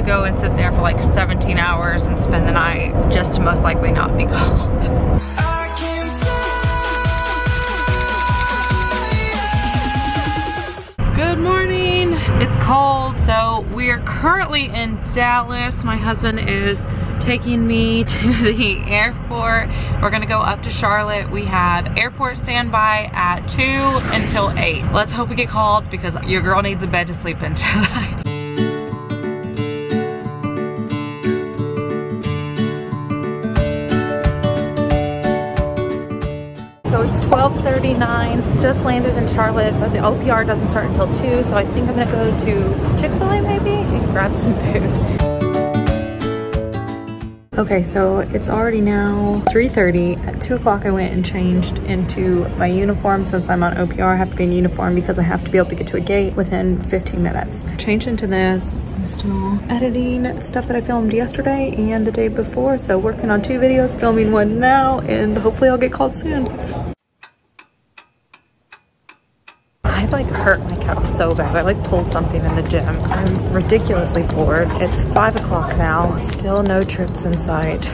to go and sit there for like 17 hours and spend the night just to most likely not be called. Good morning. It's cold, so we are currently in Dallas. My husband is taking me to the airport. We're gonna go up to Charlotte. We have airport standby at 2 until 8. Let's hope we get called because your girl needs a bed to sleep in tonight. So it's 12:39, just landed in Charlotte, but the OPR doesn't start until 2, so I think I'm gonna go to Chick-fil-A maybe and grab some food. Okay, so it's already now 3:30. At 2 o'clock I went and changed into my uniform. Since I'm on OPR, I have to be in uniform because I have to be able to get to a gate within 15 minutes. Changed into this. I'm still editing stuff that I filmed yesterday and the day before, so working on 2 videos, filming one now, and hopefully I'll get called soon. I like hurt my calf so bad. I like pulled something in the gym. I'm ridiculously bored. It's 5 o'clock now. Still no trips in sight.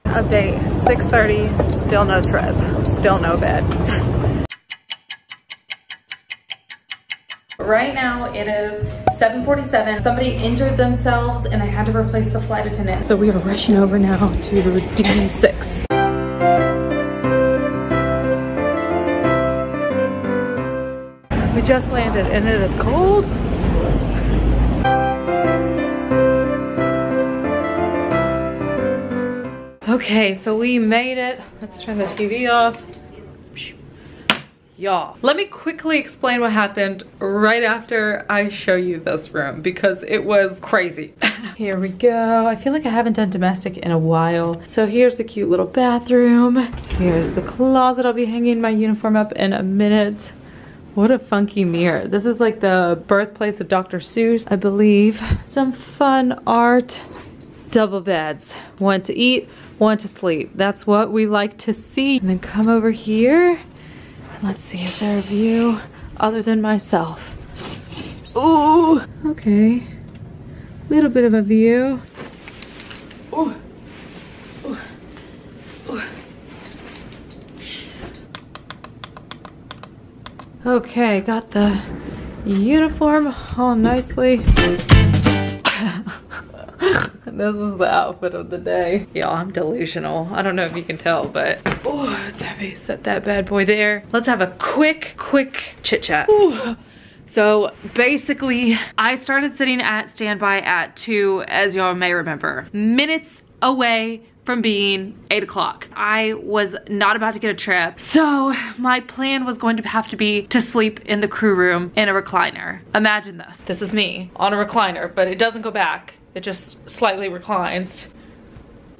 Update 6:30. Still no trip. Still no bed. Right now it is 7:47. Somebody injured themselves and I had to replace the flight attendant. So we are rushing over now to D6. We just landed and it is cold. Okay, so we made it. Let's turn the TV off. Y'all, let me quickly explain what happened right after I show you this room because it was crazy. Here we go. I feel like I haven't done domestic in a while. So here's the cute little bathroom. Here's the closet. I'll be hanging my uniform up in a minute. What a funky mirror. This is like the birthplace of Dr. Seuss, I believe. Some fun art. Double beds. One to eat, one to sleep. That's what we like to see. And then come over here. Let's see, is there a view other than myself? Ooh, okay. Little bit of a view. Ooh. Ooh. Ooh. Okay, got the uniform all nicely. This is the outfit of the day. Y'all, I'm delusional. I don't know if you can tell, but oh, it's heavy. Set that bad boy there. Let's have a quick chit chat. Ooh. So basically, I started sitting at standby at 2, as y'all may remember. Minutes away from being 8 o'clock. I was not about to get a trip. So my plan was going to have to be to sleep in the crew room in a recliner. Imagine this. This is me on a recliner, but it doesn't go back. It just slightly reclines.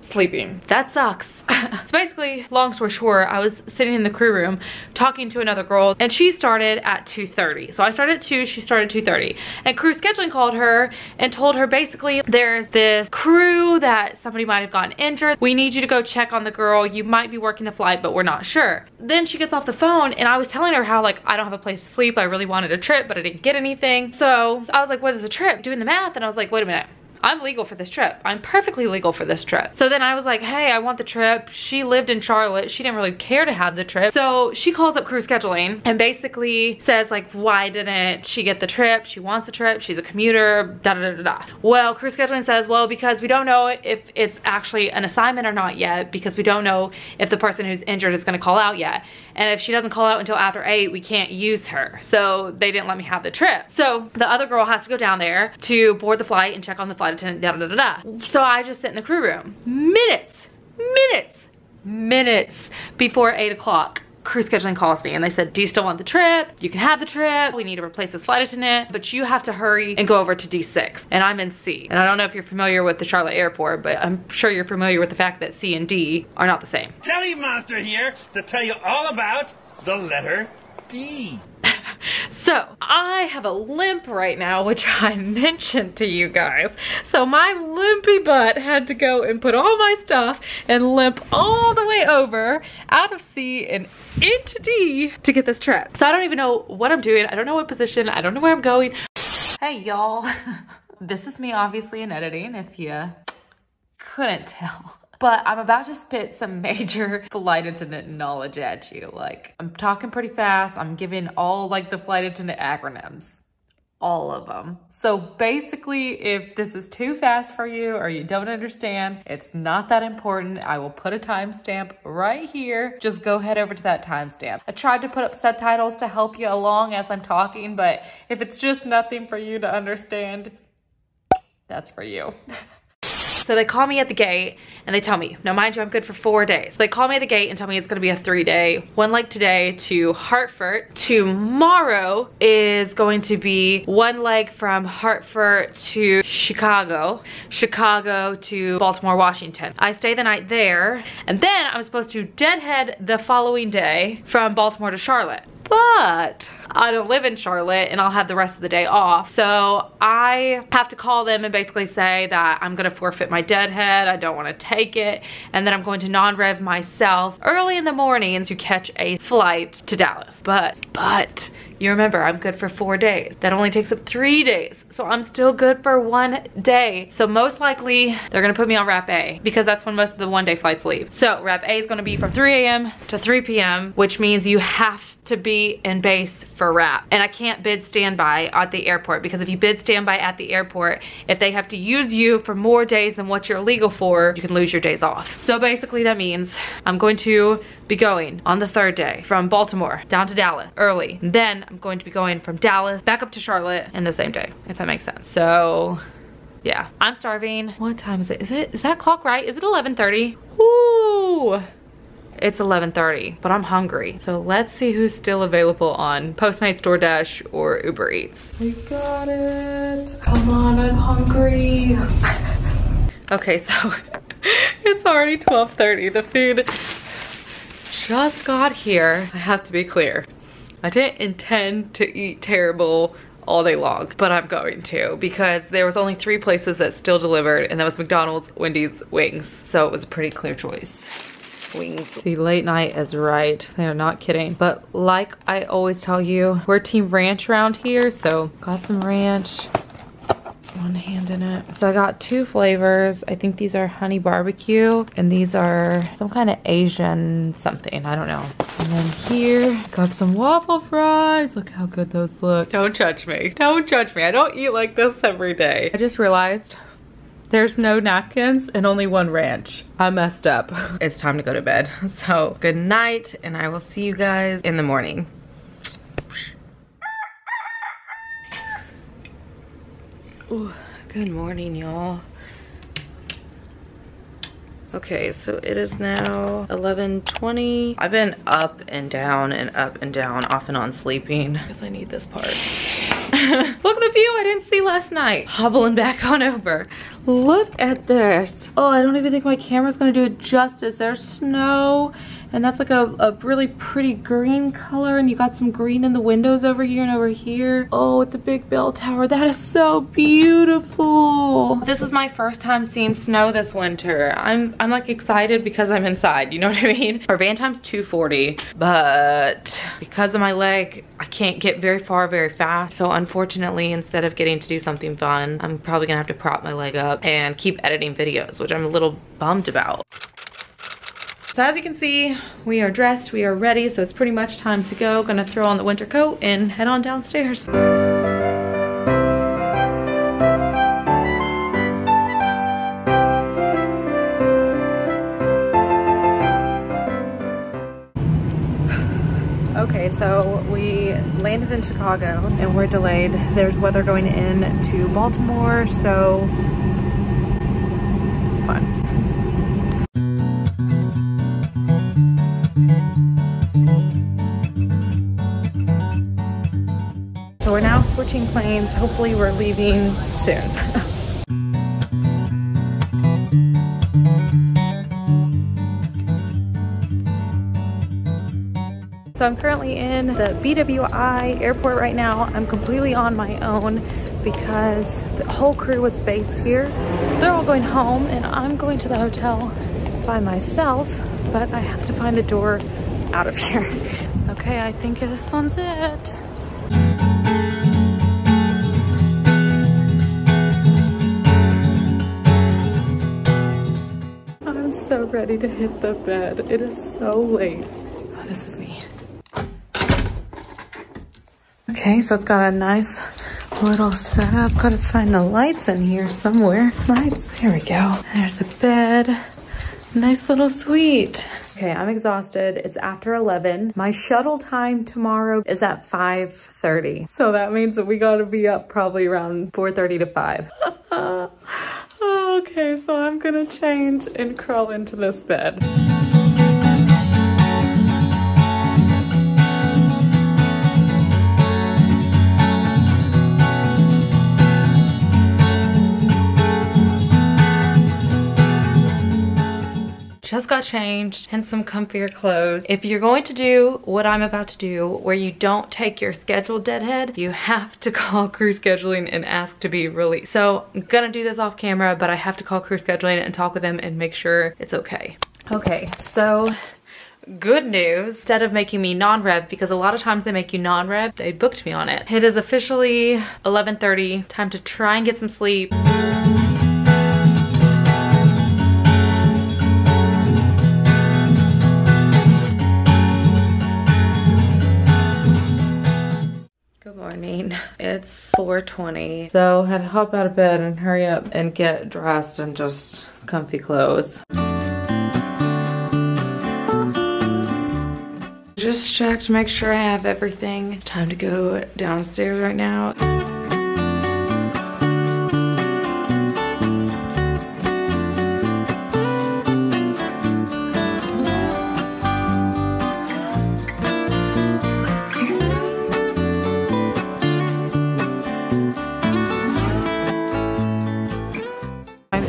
Sleeping. That sucks. So basically, long story short, I was sitting in the crew room talking to another girl and she started at 2:30. So I started at 2, she started at 2:30. And crew scheduling called her and told her basically there's this crew that somebody might have gotten injured. We need you to go check on the girl. You might be working the flight, but we're not sure. Then she gets off the phone and I was telling her how like I don't have a place to sleep. I really wanted a trip, but I didn't get anything. So I was like, what is a trip? Doing the math and I was like, wait a minute. I'm legal for this trip. I'm perfectly legal for this trip. So then I was like, hey, I want the trip. She lived in Charlotte. She didn't really care to have the trip. So she calls up crew scheduling and basically says like, why didn't she get the trip? She wants the trip. She's a commuter, da da da da. Well, crew scheduling says, well, because we don't know if it's actually an assignment or not yet, because we don't know if the person who's injured is gonna call out yet. And if she doesn't call out until after 8, we can't use her. So they didn't let me have the trip. So the other girl has to go down there to board the flight and check on the flight attendant, da da da da. So I just sit in the crew room. Minutes before 8 o'clock. Crew scheduling calls me and they said, do you still want the trip? You can have the trip. We need to replace this flight attendant, but you have to hurry and go over to D6. And I'm in C. And I don't know if you're familiar with the Charlotte airport, but I'm sure you're familiar with the fact that C and D are not the same. Monster here to tell you all about the letter D. So I have a limp right now, which I mentioned to you guys. So my limpy butt had to go and put all my stuff and limp all the way over out of C and into D to get this trip. So I don't even know what I'm doing. I don't know what position. I don't know where I'm going. Hey y'all, this is me obviously in editing if you couldn't tell. But I'm about to spit some major flight attendant knowledge at you. Like, I'm talking pretty fast. I'm giving all like the flight attendant acronyms. All of them. So basically, if this is too fast for you or you don't understand, it's not that important. I will put a timestamp right here. Just go head over to that timestamp. I tried to put up subtitles to help you along as I'm talking, but if it's just nothing for you to understand, that's for you. So they call me at the gate and they tell me, now mind you, I'm good for 4 days. They call me at the gate and tell me it's gonna be a 3-day, one leg today to Hartford. Tomorrow is going to be one leg from Hartford to Chicago, Chicago to Baltimore, Washington. I stay the night there and then I'm supposed to deadhead the following day from Baltimore to Charlotte. But I don't live in Charlotte and I'll have the rest of the day off. So I have to call them and basically say that I'm gonna forfeit my deadhead, I don't wanna take it, and then I'm going to non-rev myself early in the morning to catch a flight to Dallas. But you remember, I'm good for 4 days. That only takes up 3 days. So I'm still good for 1 day. So most likely they're gonna put me on wrap A because that's when most of the 1-day flights leave. So wrap A is gonna be from 3 a.m. to 3 p.m., which means you have to be in base for wrap. And I can't bid standby at the airport because if you bid standby at the airport, if they have to use you for more days than what you're legal for, you can lose your days off. So basically that means I'm going to be going on the 3rd day from Baltimore down to Dallas early. Then I'm going to be going from Dallas back up to Charlotte in the same day, if that makes sense. So yeah, I'm starving. What time is it? Is that clock right? Is it 11:30? Woo! It's 11:30, but I'm hungry. So let's see who's still available on Postmates, DoorDash, or Uber Eats. We got it. Come on, I'm hungry. Okay, so it's already 12:30. The food just got here. I have to be clear. I didn't intend to eat terrible all day long, but I'm going to because there was only 3 places that still delivered, and that was McDonald's, Wendy's, Wings. So it was a pretty clear choice. Wings. The late night is right. They're not kidding. But like I always tell you, we're team ranch around here. So got some ranch, one hand in it. So I got 2 flavors. I think these are honey barbecue and these are some kind of Asian something. I don't know. And then here, got some waffle fries. Look how good those look. Don't judge me. Don't judge me. I don't eat like this every day. I just realized there's no napkins and only 1 ranch. I messed up. It's time to go to bed. So good night and I will see you guys in the morning. Ooh, good morning, y'all. Okay, so it is now 11:20. I've been up and down, off and on sleeping because I need this part. Look at the view I didn't see last night. Hobbling back on over. Look at this. Oh, I don't even think my camera's gonna do it justice. There's snow and that's like a really pretty green color, and you got some green in the windows over here and over here. Oh, with the big bell tower. That is so beautiful. This is my first time seeing snow this winter. I'm like excited because I'm inside, you know what I mean? Our van time's 2:40, but because of my leg, I can't get very far very fast. So unfortunately, instead of getting to do something fun, I'm probably gonna have to prop my leg up and keep editing videos, which I'm a little bummed about. So as you can see, we are dressed, we are ready, so it's pretty much time to go. Gonna throw on the winter coat and head on downstairs. Okay, so we landed in Chicago and we're delayed. There's weather going in to Baltimore, so fun. So we're now switching planes. Hopefully we're leaving soon. So I'm currently in the BWI airport right now. I'm completely on my own because the whole crew was based here. So they're all going home and I'm going to the hotel by myself, but I have to find a door out of here. Okay, I think this one's it. ready to hit the bed. It is so late. Oh, this is me. Okay, so it's got a nice little setup. Gotta find the lights in here somewhere. Lights, there we go. There's the bed. Nice little suite. Okay, I'm exhausted. It's after 11. My shuttle time tomorrow is at 5:30. So that means that we gotta be up probably around 4:30 to 5. Okay, so I'm gonna change and crawl into this bed. Just got changed in some comfier clothes. If you're going to do what I'm about to do, where you don't take your scheduled deadhead, you have to call crew scheduling and ask to be released. So I'm gonna do this off camera, but I have to call crew scheduling and talk with them and make sure it's okay. Okay, so good news, instead of making me non-rev, because a lot of times they make you non-rev, they booked me on it. It is officially 11:30, time to try and get some sleep. Morning. It's 4:20, so I had to hop out of bed and hurry up and get dressed and just comfy clothes. Just checked to make sure I have everything. It's time to go downstairs right now.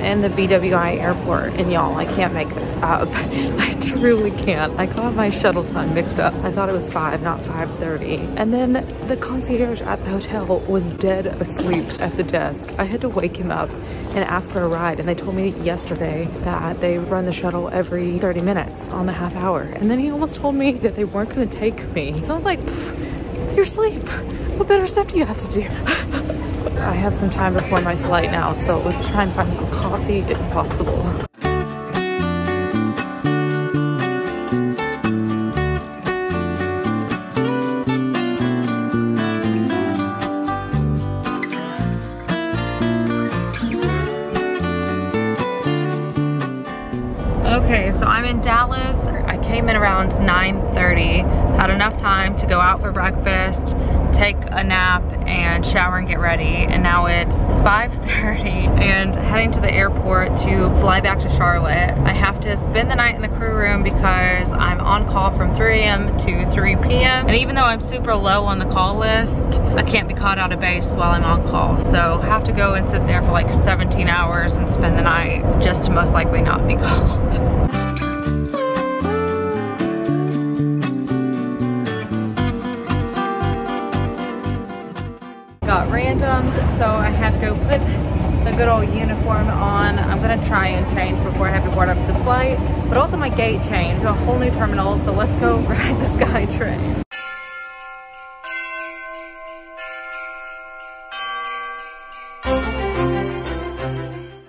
In the BWI airport, and y'all, I can't make this up. I truly can't. I got my shuttle time mixed up. I thought it was 5, not 5:30. And then the concierge at the hotel was dead asleep at the desk. I had to wake him up and ask for a ride, and they told me yesterday that they run the shuttle every 30 minutes on the half hour. And then he almost told me that they weren't gonna take me. So I was like, you're asleep. What better stuff do you have to do? I have some time before my flight now, so let's try and find some coffee if possible. Okay, so I'm in Dallas. I came in around 9:30, had enough time to go out for breakfast, take a nap, and shower and get ready. And now it's 5:30 and heading to the airport to fly back to Charlotte. I have to spend the night in the crew room because I'm on call from 3 a.m. to 3 p.m. And even though I'm super low on the call list, I can't be caught out of base while I'm on call. So I have to go and sit there for like 17 hours and spend the night just to most likely not be called. Got randomed, so I had to go put the good old uniform on. I'm gonna try and change before I have to board up this flight, but also my gate change to a whole new terminal, so let's go ride the SkyTrain.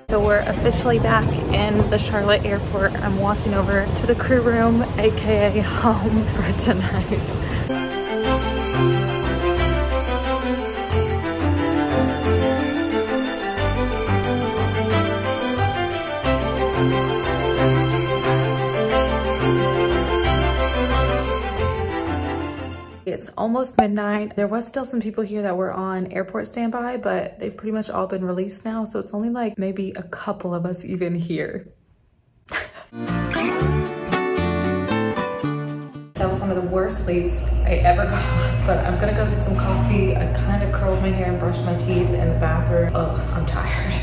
So we're officially back in the Charlotte airport. I'm walking over to the crew room, aka home, for tonight. It's almost midnight. There was still some people here that were on airport standby, but they've pretty much all been released now, so it's only like maybe a couple of us even here. That was one of the worst sleeps I ever got, but I'm gonna go get some coffee. I kind of curled my hair and brushed my teeth in the bathroom. Ugh, I'm tired.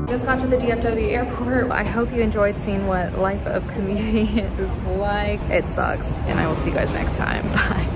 Just got to the DFW airport. I hope you enjoyed seeing what life of commuting is like. It sucks, and I will see you guys next time. Bye.